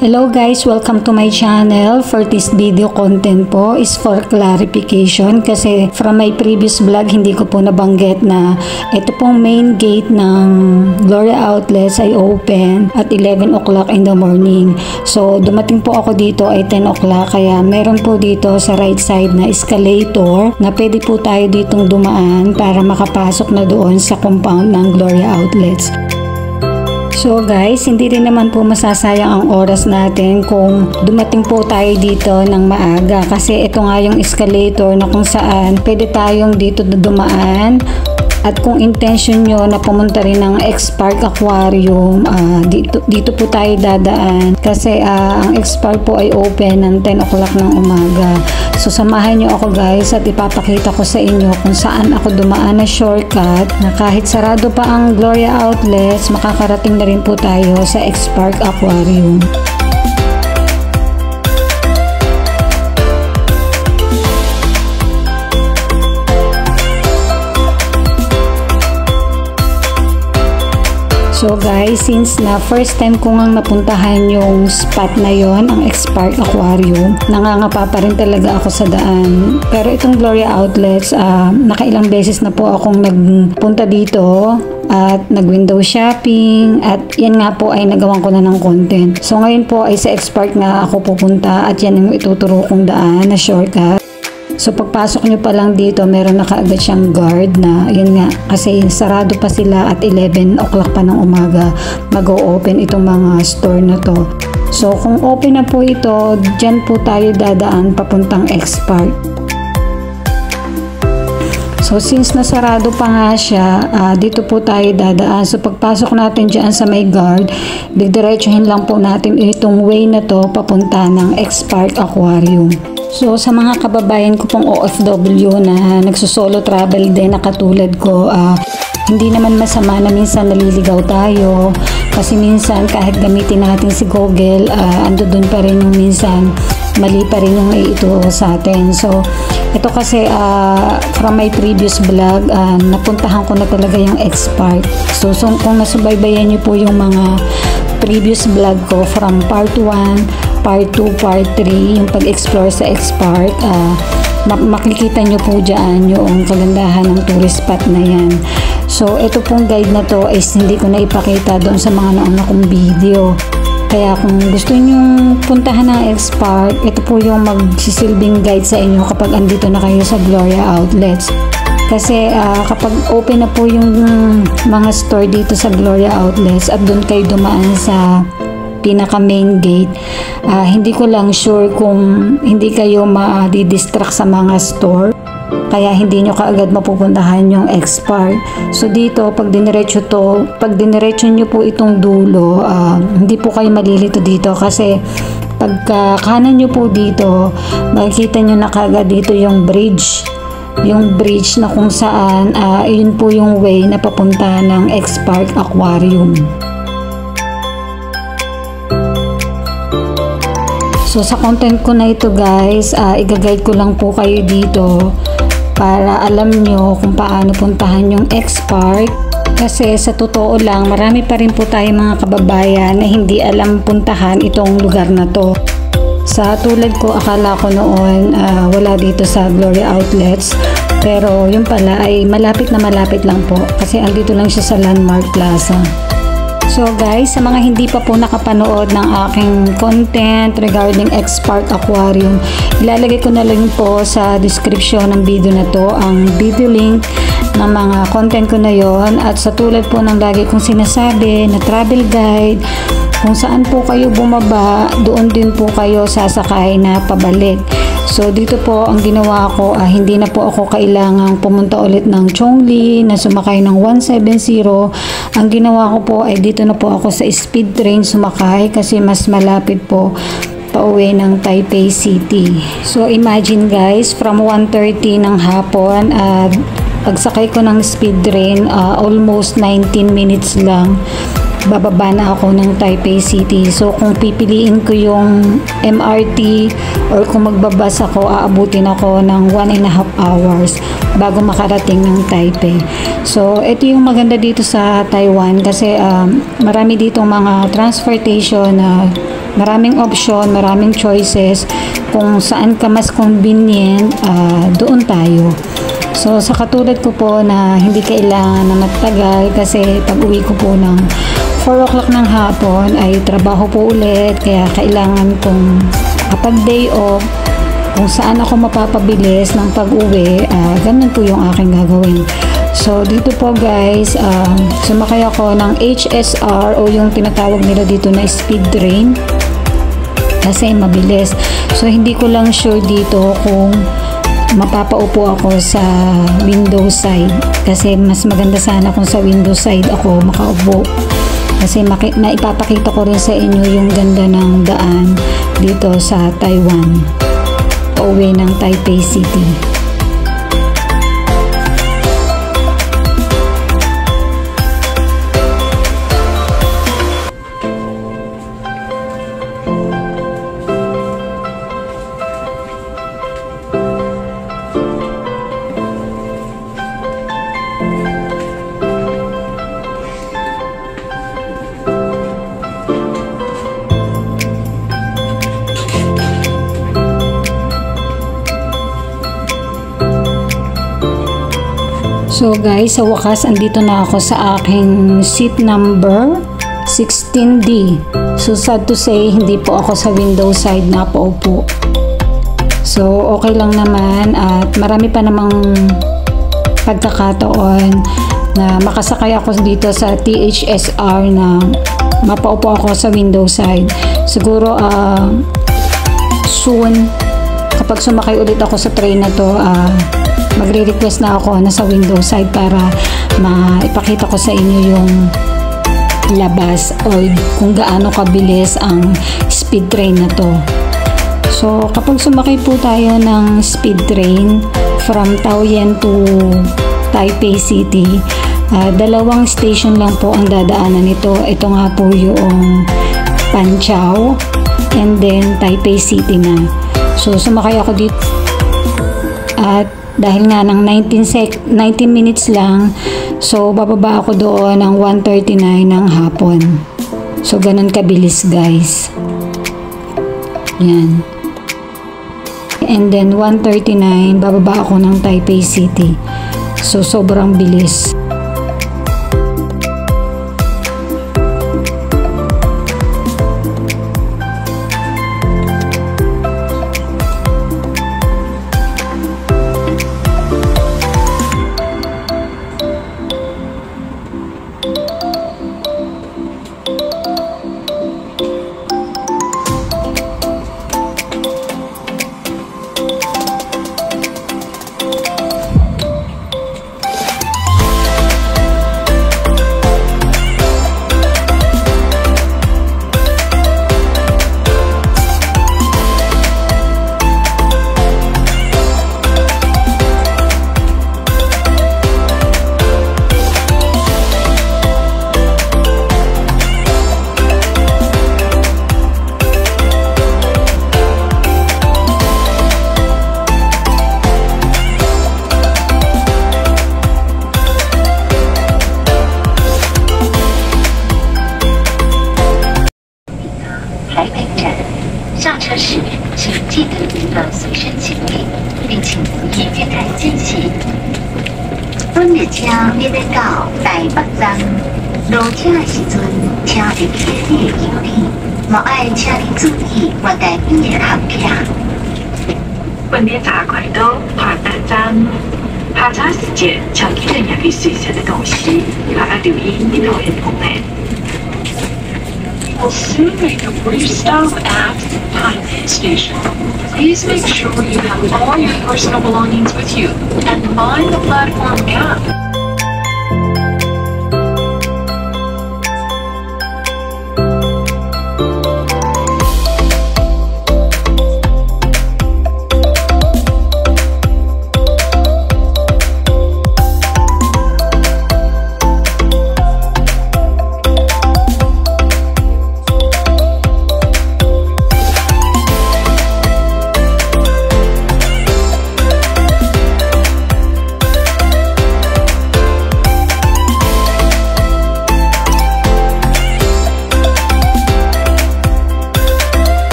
Hello guys, welcome to my channel. For this video content po is for clarification kasi from my previous vlog hindi ko po nabanggit na ito pong main gate ng Gloria Outlets ay open at 11 o'clock in the morning. So dumating po ako dito ay 10 o'clock kaya meron po dito sa right side na escalator na pwede po tayo ditong dumaan para makapasok na doon sa compound ng Gloria Outlets. So guys, hindi rin naman po masasayang ang oras natin kung dumating po tayo dito ng maaga kasi ito nga yung escalator na kung saan pwede tayong dito dumaan. At kung intention nyo na pumunta rin ng X-Park Aquarium, dito po tayo dadaan kasi ang X-Park po ay open ng 10 o'clock ng umaga. So samahan nyo ako guys at ipapakita ko sa inyo kung saan ako dumaan na shortcut na kahit sarado pa ang Gloria Outlets, makakarating na rin po tayo sa X-Park Aquarium. So guys, since na first time ko ngang napuntahan yung spot na yon, ang X-Park Aquarium, nangangapa pa rin talaga ako sa daan. Pero itong Gloria Outlets, nakailang beses na po akong nagpunta dito at nag-window shopping at yan nga po ay nagawan ko na ng content. So ngayon po ay sa X-Park nga ako pupunta at yan yung ituturo kong daan na shortcut. So pagpasok nyo pa lang dito, meron na kaagad siyang guard na yun nga kasi sarado pa sila at 11 o'clock pa ng umaga mag-o-open itong mga store na to. So kung open na po ito, dyan po tayo dadaan papuntang X-Park. So since nasarado pa nga siya, dito po tayo dadaan. So pagpasok natin dyan sa may guard, didiretsuhin lang po natin itong way na to papunta ng X-Park Aquarium. So sa mga kababayan ko pong OFW na nagsusolo travel din na katulad ko, hindi naman masama na minsan naliligaw tayo kasi minsan kahit gamitin natin si Google, ando dun pa rin yung minsan mali pa rin yung iituro sa atin. So ito kasi from my previous vlog, napuntahan ko na talaga yung X-Park. So kung nasubaybayan niyo po yung mga previous vlog ko from part 1, part 2, part 3, yung pag-explore sa X-Park, makikita nyo po dyan yung kagandahan ng tourist spot na yan. So ito pong guide na to is hindi ko na ipakita doon sa mga nauna kong video. Kaya kung gusto nyo puntahan ng X-Park, ito po yung magsisilbing guide sa inyo kapag andito na kayo sa Gloria Outlets. Kasi kapag open na po yung mga store dito sa Gloria Outlets at doon kayo dumaan sa pinaka main gate, hindi ko lang sure kung hindi kayo ma-distract sa mga store kaya hindi nyo kaagad mapupuntahan yung X-Park. So dito pag diniretso nyo po itong dulo, hindi po kayo malilito dito kasi pagka kanan nyo po dito, makikita nyo na kaagad dito yung bridge na kung saan yun po yung way na papunta ng X-Park Aquarium. So sa content ko na ito guys, i-guide ko lang po kayo dito para alam nyo kung paano puntahan yung X-Park. Kasi sa totoo lang, marami pa rin po tayo mga kababayan na hindi alam puntahan itong lugar na to. Sa tulad ko, akala ko noon wala dito sa Gloria Outlets. Pero yun pala ay malapit lang po kasi andito lang siya sa Landmark Plaza. So guys, sa mga hindi pa po nakapanood ng aking content regarding X-Park Aquarium, ilalagay ko na lang po sa description ng video na to ang video link ng mga content ko na yon. At sa tulad po ng lagi kong sinasabi na travel guide, kung saan po kayo bumaba, doon din po kayo sasakay na pabalik. So dito po ang ginawa ko, hindi na po ako kailangang pumunta ulit ng Chongli na sumakay ng 170. Ang ginawa ko po ay dito na po ako sa speed train sumakay kasi mas malapit po pauwi ng Taipei City. So imagine guys, from 1:30 ng hapon pagsakay ko ng speed train, almost 19 minutes lang bababa na ako ng Taipei City. So kung pipiliin ko yung MRT or kung magbabas ako, aabutin ako ng 1.5 hours bago makarating ng Taipei. So ito yung maganda dito sa Taiwan kasi marami dito mga transportation na maraming option, maraming choices. Kung saan ka mas convenient, doon tayo. So sa katulad ko po na hindi kailangan na magtagal kasi pag uwi ko po ng 4 o'clock ng hapon ay trabaho po ulit, kaya kailangan kong kapag day off, kung saan ako mapapabilis ng pag-uwi, ganun po yung aking gagawin. So dito po guys, sumakay ako ng HSR o yung tinatawag nila dito na speed train kasi mabilis. So hindi ko lang sure dito kung mapapaupo ako sa window side kasi mas maganda sana kung sa window side ako makaupo kasi naipapakita ko rin sa inyo yung ganda ng daan dito sa Taiwan pauwi ng Taipei City. So guys, sa wakas andito na ako sa aking seat number 16D. So sad to say, hindi po ako sa window side na paupo. So okay lang naman at marami pa namang pagkakataon na makasakay ako dito sa THSR na mapaupo ako sa window side. Siguro soon kapag sumakay ulit ako sa train na to, magre-request na ako na sa window side para maipakita ko sa inyo yung labas o kung gaano kabilis ang speed train na to. So kapag sumakay po tayo ng speed train from Taoyuan to Taipei City, dalawang station lang po ang dadaanan nito. Ito nga po yung Panchao and then Taipei City na. So sumakay ako dito at dahil nga ng 19 minutes lang, so bababa ako doon ng 1:39 ng hapon. So ganun kabilis guys. Yan. And then 1:39 bababa ako ng Taipei City. So sobrang bilis.本列闸轨道下搭站，下车时节，请记得拿起随身的东西，还要留意你头的风险。We'll soon make a brief stop at Taipei Station. Please make sure you have all your personal belongings with you and mind the platform gap.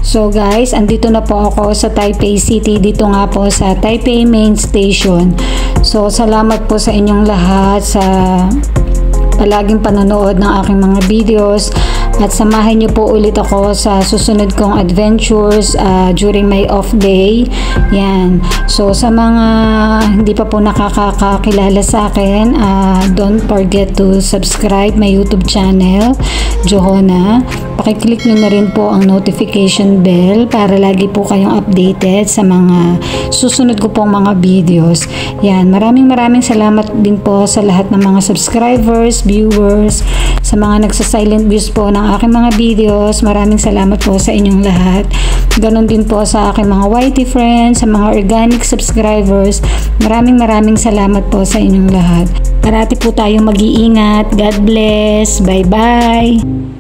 So guys, andito na po ako sa Taipei City, dito nga po sa Taipei Main Station. So salamat po sa inyong lahat sa palaging panonood ng aking mga videos, at samahan niyo po ulit ako sa susunod kong adventures during my off day. Yan. So sa mga hindi pa po nakakakilala sa akin, don't forget to subscribe my YouTube channel, Johona. Pakiclick nyo na rin po ang notification bell para lagi po kayong updated sa mga susunod ko pong mga videos. Yan. Maraming salamat din po sa lahat ng mga subscribers, viewers, sa mga nagsa-silent views po ng aking mga videos. Maraming salamat po sa inyong lahat. Ganon din po sa aking mga YT friends, sa mga organic subscribers. Maraming salamat po sa inyong lahat. Parati po tayong mag-iingat. God bless. Bye-bye.